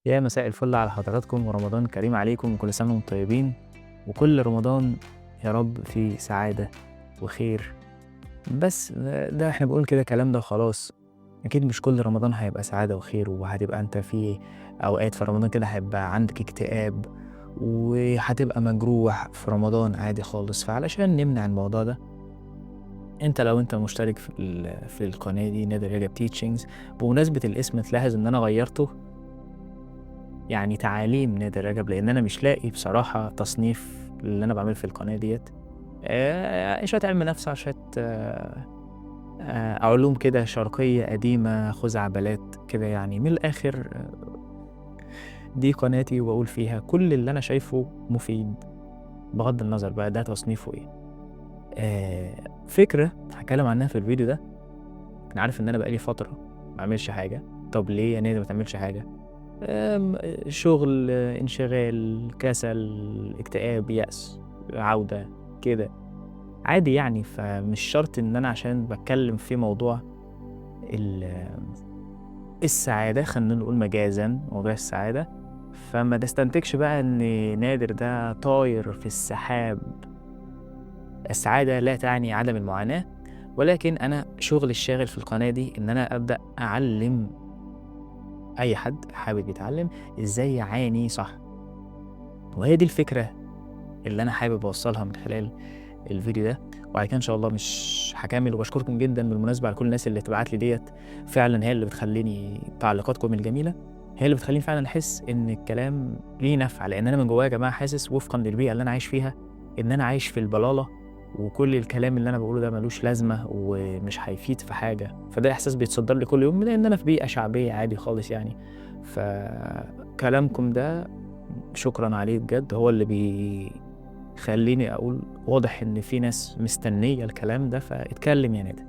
يا مساء الفل على حضراتكم ورمضان كريم عليكم وكل سنة وانتم طيبين، وكل رمضان يا رب فيه سعادة وخير. بس ده احنا بنقول كده كلام ده وخلاص. أكيد مش كل رمضان هيبقى سعادة وخير، وهتبقى أنت في أوقات في رمضان كده هيبقى عندك اكتئاب، وهتبقى مجروح في رمضان عادي خالص. فعلشان نمنع الموضوع ده، لو انت مشترك في القناة دي نادر رجب تيتشنجز، بمناسبة الاسم تلاحظ إن أنا غيرته، يعني تعاليم نادر رجب، لأن أنا مش لاقي بصراحة تصنيف اللي أنا باعمله في القناة ديّة. شوية علم نفس على شوية علوم كده شرقية قديمة خزعبلات كده، يعني من الآخر دي قناتي وباقول فيها كل اللي أنا شايفه مفيد، بغض النظر بقى ده تصنيفه إيه. فكرة هاتكلم عنها في الفيديو ده. أنا عارف إن أنا بقى لي فترة ما باعملش حاجة. طب ليه يا نادر ما تعملش حاجة؟ شغل، انشغال، كسل، اكتئاب، يأس، عودة، كده، عادي يعني. فمش شرط إن أنا عشان باتكلّم في موضوع ال السعادة، خلّينا نقول مجازًا موضوع السعادة، فما تستنتجش بقى إن نادر ده طاير في السحاب. السعادة لا تعني عدم المعاناة، ولكن أنا شغلي الشاغل في القناة دي إن أنا أبدأ أعلّم أي حد حابب يتعلّم إزاي يعاني صح. وهي دي الفكرة اللي أنا حابب أوصّلها من خلال الفيديو ده. وبعد كده إن شاء الله مش هاكمّل، وباشكركم جدًا بالمناسبة على كل الناس اللي بتبعت لي ديّة. فعلًا هي اللي بتخلّيني تعليقاتكم الجميلة هي اللي بتخلّيني فعلًا أحس إن الكلام ليه نفع، لإن أنا من جوايا يا جماعة حاسس وفقًا للبيئة اللي أنا عايش فيها إن أنا عايش في البلالة، وكل الكلام اللي أنا باقوله ده ما لوش لازمة ومش هيفيد في حاجة. فده إحساس بيتصدّر لي كل يوم لإن أنا في بيئة شعبية عادي خالص يعني. فكلامكم ده شكرًا عليه بجد، هو اللي خلّيني أقول واضح إن في ناس مستنية الكلام ده، فاتكلم يا ندى.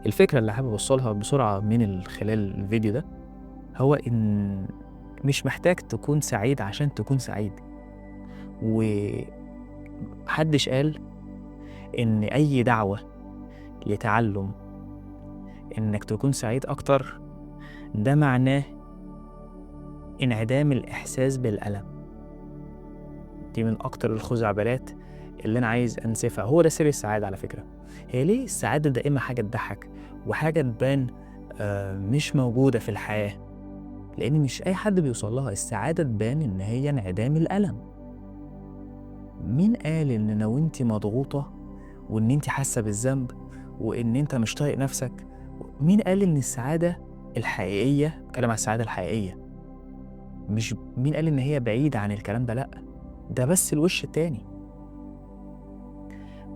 الفكرة اللي حابب أوصّلها بسرعة خلال الفيديو ده، هو إن مش محتاج تكون سعيد عشان تكون سعيد، وما حدش قال إن أي دعوة لتعلُّم إنك تكون سعيد أكتر، ده معناه انعدام الإحساس بالألم. دي من أكتر الخزعبلات اللي أنا عايز أنسفها، هو ده سر السعادة على فكرة. هي ليه السعادة دائمًا حاجة تضحّك وحاجة تبان مش موجودة في الحياة؟ لإن مش أي حد بيوصل لها. السعادة تبان إن هي انعدام الألم. مين قال إن لو أنتِ مضغوطة وإن أنتِ حاسة بالذنب وإن أنت مش طايق نفسك، مين قال إن السعادة الحقيقية، باتكلم على السعادة الحقيقية، مش مين قال إن هي بعيدة عن الكلام ده؟ لأ، ده بس الوش التاني.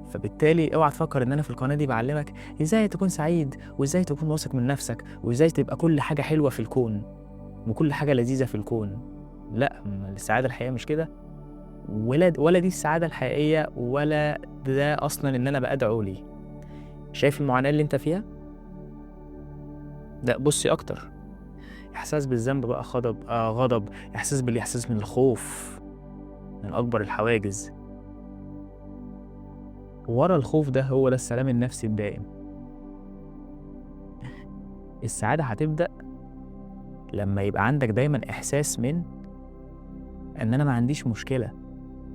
فبالتالي اوعى تفكر ان انا في القناه دي بعلمك ازاي تكون سعيد وازاي تكون واثق من نفسك وازاي تبقى كل حاجه حلوه في الكون وكل حاجه لذيذه في الكون. لا، السعاده الحقيقيه مش كده. ولا دي السعاده الحقيقيه، ولا ده اصلا ان انا بادعو ليه. شايف المعاناه اللي انت فيها؟ ده بصي اكتر احساس بالذنب بقى، غضب، احساس من الخوف، من اكبر الحواجز. ورا الخوف ده هو ده السلام النفسي الدائم. السعاده هتبدا لمّا يبقى عندك دايمًا إحساس من إن أنا ما عنديش مشكلة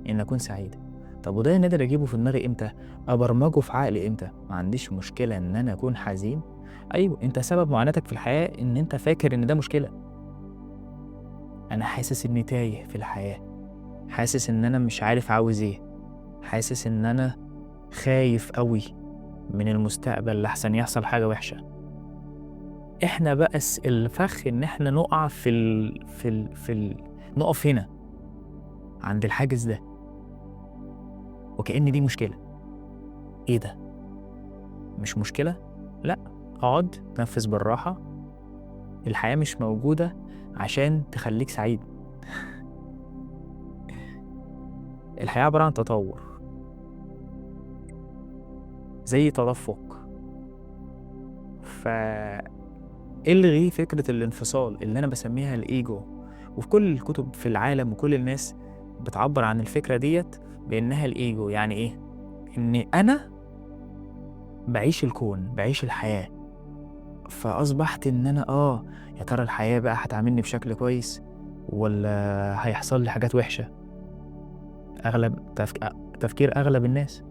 إن أكون سعيد. طب وده أنا قادر أجيبه في دماغي إمتى؟ أبرمجه في عقلي إمتى؟ ما عنديش مشكلة إن أنا أكون حزين. أيوه، أنت سبب معاناتك في الحياة إن أنت فاكر إن ده مشكلة. أنا حاسس إني تايه في الحياة، حاسس إن أنا مش عارف عاوز إيه، حاسس إن أنا خايف أوي من المستقبل لأحسن يحصل حاجة وحشة. إحنا بقى الفخ إن إحنا نُقع نُقف هنا عند الحاجز ده، وكأن دي مشكلة. إيه ده؟ مش مشكلة؟ لأ، اقعد، اتنفس بالراحة. الحياة مش موجودة عشان تخلّيك سعيد. الحياة عبارة عن تطوّر، زي تدفق. فالغي فكرة الانفصال اللي أنا باسميها الego. وفي كل الكتب في العالم وكل الناس بتعبّر عن الفكرة ديّة بإنها الego. يعني إيه؟ إن أنا باعيش الكون، باعيش الحياة، فأصبحت إن أنا يا ترى الحياة بقى هتعاملني بشكل كويس والّا هيحصل لي حاجات وحشة؟ أغلب تفكير أغلب الناس.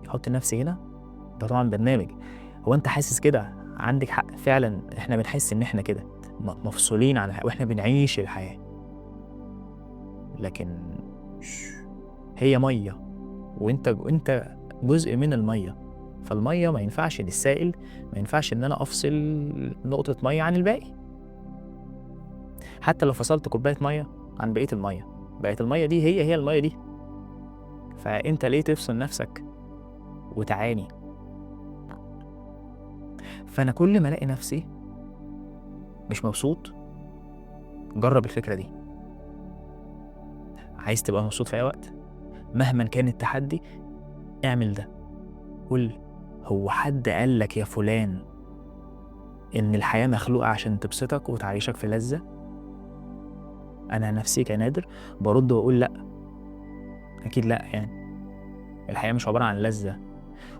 أحُط نفسي هنا، ده طبعًا برنامج. هو أنت حاسس كده؟ عندِك حق فعلًا، إحنا بنحس إن إحنا كده مفصولين عن وإحنا بنعيش الحياة، لكن هي مَيّة وأنت جزء من المَيّة، فالمَيّة ما ينفعش للسائل، ما ينفعش إن أنا أفصل نقطة مَيّة عن الباقي. حتى لو فصلت كوباية مَيّة عن بقية المَيّة، بقت المَيّة دي هي المَيّة دي، فأنت ليه تفصل نفسك وتعاني؟ فأنا كل ما ألاقي نفسي مش مبسوط، جرّب الفكرة دي. عايز تبقى مبسوط في أي وقت، مهمًا كان التحدي، اعمل ده. قُل هو حد قال لك يا فلان إن الحياة مخلوقة عشان تبسطك وتعيشك في لذة؟ أنا عن نفسي كنادر بارُد وأقول لأ، أكيد لأ يعني. الحياة مش عبارة عن لذة،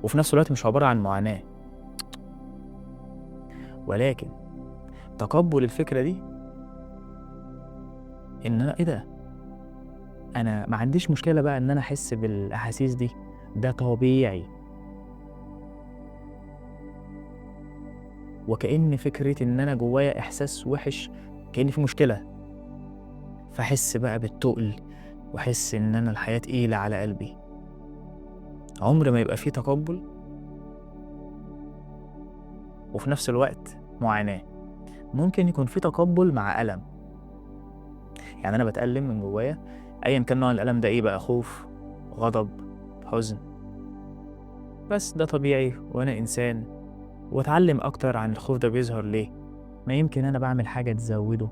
وفي نفس الوقت مش عبارة عن معاناة، ولكن تقبُّل الفكرة دي إن أنا إيه ده! أنا ما عنديش مشكلة بقى إن أنا أحس بالأحاسيس دي، ده طبيعي. وكأن فكرة إن أنا جوايا إحساس وِحِش كأن في مشكلة، فاحس بقى بالتُقل واحس إن أنا الحياة تقيلة على قلبي. عمر ما يبقى في تقبُّل وفي نفس الوقت معاناة. ممكن يكون في تقبُّل مع ألم، يعني أنا باتألم من جوايا أيًا كان نوع الألم ده إيه بقى، خوف، غضب، حزن، بس ده طبيعي وأنا إنسان. وأتعلم أكتر عن الخوف ده بيظهر ليه، ما يمكن أنا باعمل حاجة تزوّده.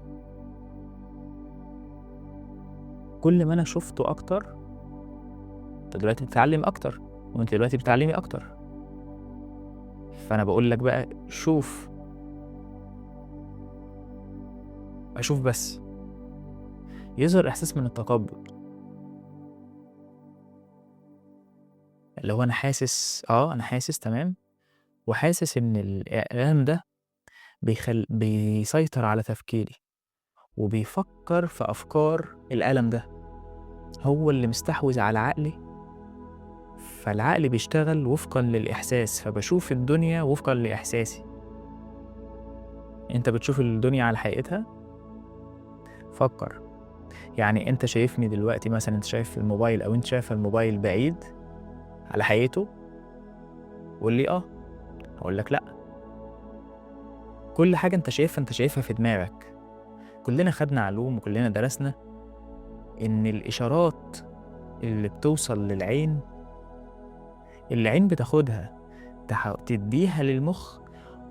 كل ما أنا شُفته أكتر، أنت دلوقتي بتتعلم أكتر، وأنتِ دلوقتي بتتعلمي أكتر، فأنا باقول لك بقى شوف، أشوف بس، يظهر إحساس من التقبُّل، اللي هو أنا حاسس تمام، وحاسس إن الإعلام ده بيسيطر على تفكيري، وبيفكّر في أفكار الألم ده، هو اللي مستحوذ على عقلي، فالعقل بيشتغل وفقًا للإحساس، فباشوف الدنيا وفقًا لإحساسي. أنت بتشوف الدنيا على حقيقتها؟ فكّر، يعني أنت شايفني دلوقتي مثلًا أنت شايف الموبايل أو أنتِ شايفة الموبايل بعيد على حقيقته؟ قُل لي هاقول لك لأ، كل حاجة أنت شايفها في دماغك. كلنا خدنا علوم وكلنا درسنا إن الإشارات اللي بتوصل للعين، العين بتاخدها تدّيها للمُخ،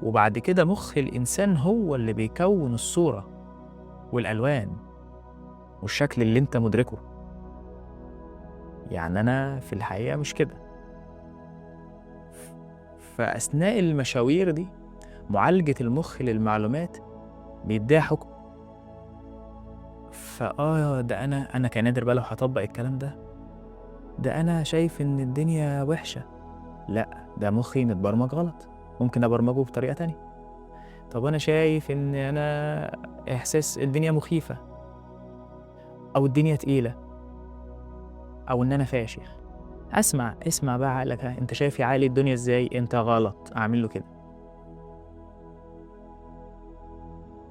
وبعد كده مُخ الإنسان هو اللي بيكوّن الصورة والألوان والشكل اللي أنت مُدركه. يعني أنا في الحقيقة مش كده. فأثناء المشاوير دي، معالجة المُخ للمعلومات بيدّيها حُكم. ده أنا كنادر بقى لو هاطبّق الكلام ده أنا شايف إن الدنيا وِحشة. لأ، ده مُخّي متبرمج غلط، ممكن أبرمجه بطريقة تانية. طب أنا شايف إن أنا إحساس الدنيا مخيفة، أو الدنيا تقيلة، أو إن أنا فاشل. اسمع بقى عقلك، أنت شايف يا عقلي الدنيا إزاي؟ أنت غلط، أعمل له كده.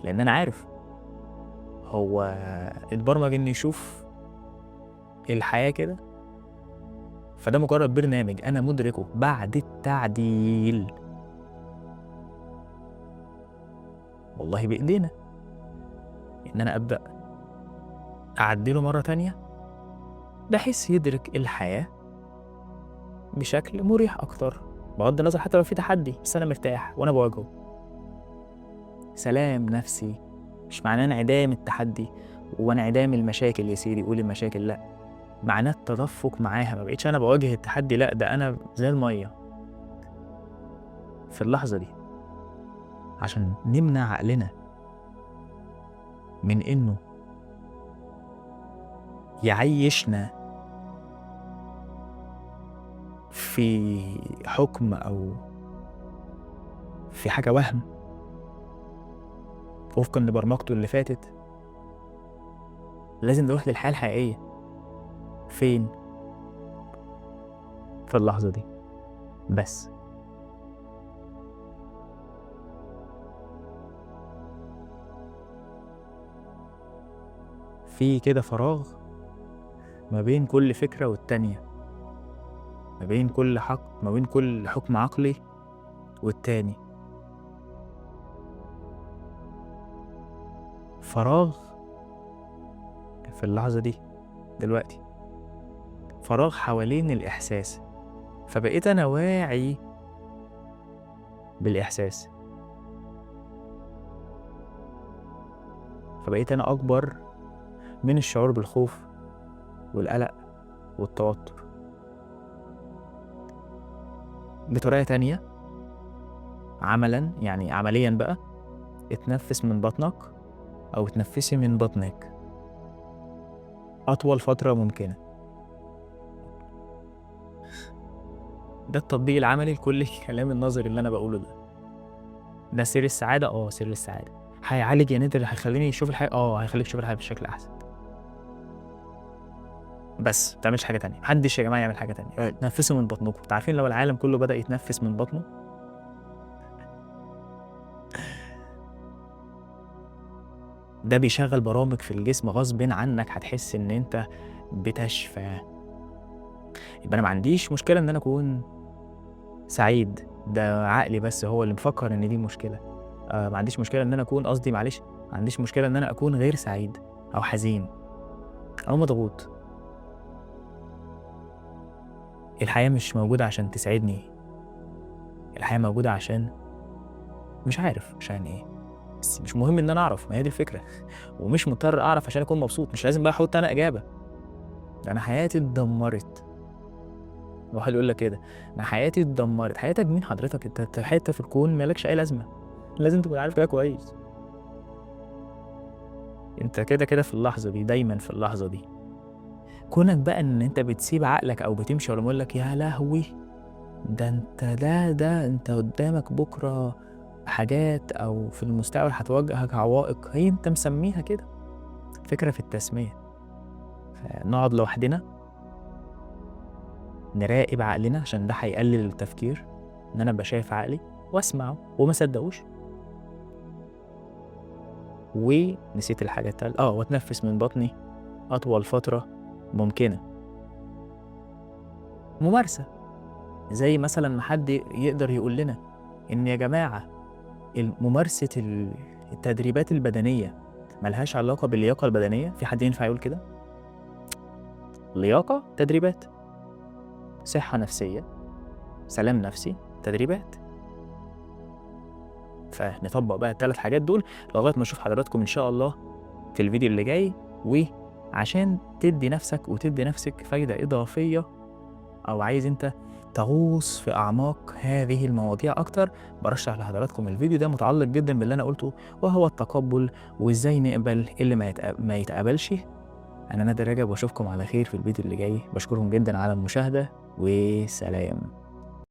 لإن أنا عارف هو اتبرمج إنه يشوف الحياة كده، فده مجرد برنامج أنا مُدركه بعد التعديل. والله بإيدينا إن أنا أبدأ أعدّله مرّة تانية، بحيث يدرك الحياة بشكل مُريح أكتر، بغض النظر حتى لو في تحدي، بس أنا مرتاح وأنا باواجهه. سلام نفسي، مش معناه انعدام التحدي وانعدام المشاكل يا سيدي، قُل المشاكل لأ، معناه التدفق معاها، ما بقيتش أنا باواجه التحدي لأ، ده أنا زي المَيّة في اللحظة دي، عشان نمنع عقلنا من إنه يعيّشنا في حُكم أو في حاجة وهم وفقا لبرمجته اللي فاتت. لازم نروح للحياة الحقيقية. فين؟ في اللحظة دي بس. في كده فراغ ما بين كل فكرة والتانية، ما بين كل حكم عقلي والتاني. فراغ في اللحظة دي دلوقتي، فراغ حوالين الإحساس. فبقيت أنا واعي بالإحساس، فبقيت أنا أكبر من الشعور بالخوف والقلق والتوتر. بطريقة تانية عمليا بقى، اتنفس من بطنك أو اتنفسي من بطنك أطول فترة ممكنة. ده التطبيق العملي لكل الكلام النظري اللي أنا بقوله ده سر السعادة. سر السعادة هيعالج يا نادر، هيخليني أشوف الحياة. هيخليك تشوف الحياة بشكل أحسن، بس متعملش حاجة تانية. محدش يا جماعة يعمل حاجة تانية. تنفسوا من بطنكم. عارفين لو العالم كله بدأ يتنفس من بطنه، ده بيشغل برامج في الجسم غصب عنك، هتحس إن أنت بتشفى. يبقى أنا ما عنديش مشكلة إن أنا أكون سعيد، ده عقلي بس هو اللي مفكر إن دي مشكلة. ما عنديش مشكلة إن أنا أكون ما عنديش مشكلة إن أنا أكون غير سعيد أو حزين أو مضغوط. الحياة مش موجودة عشان تسعدني، الحياة موجودة عشان مش عارف عشان إيه، بس مش مهم إن أنا أعرف. ما هي دي الفكرة. ومش مضطر أعرف عشان أكون مبسوط. مش لازم بقى أحط أنا إجابة. ده أنا حياتي اتدمرت. واحد يقول لك كده، أنا حياتي اتدمرت. حياتك مين حضرتك؟ أنت حتة في الكون مالكش أي لازمة. لازم تكون عارف كده كويس. أنت كده في اللحظة دي، دايما في اللحظة دي. كونك بقى إن أنت بتسيب عقلك أو بتمشي ورا يقول لك يا لهوي ده أنت ده أنت قدامك بكرة حاجات أو في المستقبل هتواجهك عوائق، هي أنت مسميها كده. فكرة في التسمية. نقعد لوحدنا نراقب عقلنا، عشان ده هيقلل التفكير. إن أنا أبقى شايف عقلي وأسمعه وما صدقوش، ونسيت الحاجة التالتة وأتنفس من بطني أطول فترة ممكنة. ممارسة، زي مثلا ما حد يقدر يقول لنا إن يا جماعة ممارسة التدريبات البدنية ملهاش علاقة باللياقة البدنية. في حد ينفع يقول كده؟ لياقة تدريبات، صحة نفسية سلام نفسي تدريبات. فنطبق بقى ال3 حاجات دول لغاية ما أشوف حضراتكم إن شاء الله في الفيديو اللي جاي. وعشان تدي نفسك وتدي نفسك فايدة إضافية، أو عايز أنت تغوص في أعماق هذه المواضيع أكتر، برشح لحضراتكم الفيديو ده متعلق جدا باللي أنا قلته، وهو التقبل وإزاي نقبل اللي ما يتقبلش. أنا نادر رجب، وأشوفكم على خير في الفيديو اللي جاي. بشكركم جدا على المشاهدة، وسلام.